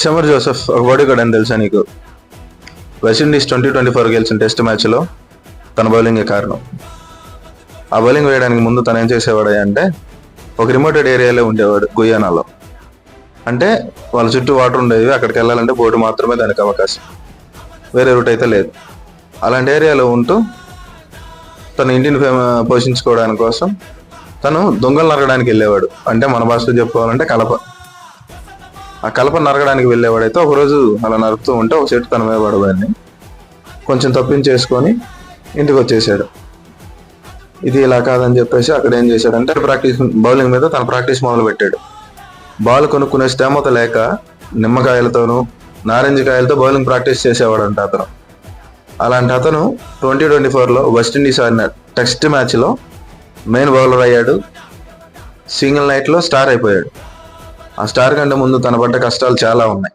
Shamar Joseph ఒక bodyguard అని తెలుసా నీకు? వెస్టిండీస్ 2024 గెలిచిన టెస్ట్ మ్యాచ్లో తన బౌలింగే కారణం. ఆ బౌలింగ్ వేయడానికి ముందు తను ఏం చేసేవాడు అంటే ఒక రిమోటెడ్ ఏరియాలో ఉండేవాడు గుయానాలో. అంటే వాళ్ళ చుట్టూ వాటర్ ఉండేవి, అక్కడికి వెళ్ళాలంటే బోటు మాత్రమే దానికి అవకాశం, వేరే రూట్ అయితే లేదు. అలాంటి ఏరియాలో ఉంటూ తన ఇంటిని పోషించుకోవడానికి కోసం తను దొంగలు నరకడానికి వెళ్ళేవాడు. అంటే మన భాషలో చెప్పుకోవాలంటే కలప. ఆ కలప నరకడానికి వెళ్ళేవాడైతే ఒకరోజు అలా నరుకుతూ ఉంటే ఒక చెట్టు తన మీద పడబోయింది. కొంచెం తప్పించేసుకొని ఇంటికి వచ్చేసాడు. ఇది ఇలా కాదని చెప్పేసి అక్కడ ఏం చేశాడంటే బౌలింగ్ మీద తన ప్రాక్టీస్ మొదలు పెట్టాడు. బాల్ కొనుక్కునే స్తోమత లేక నిమ్మకాయలతోనూ నారింజ కాయలతో బౌలింగ్ ప్రాక్టీస్ చేసేవాడంట అతను. అలాంటి అతను 2024లో వెస్టిండీస్ ఆడిన టెస్ట్ మ్యాచ్లో మెయిన్ బౌలర్ అయ్యాడు. సింగిల్ నైట్లో స్టార్ అయిపోయాడు. ఆ స్టార్ కంటే ముందు తన పడ్డ కష్టాలు చాలా ఉన్నాయి.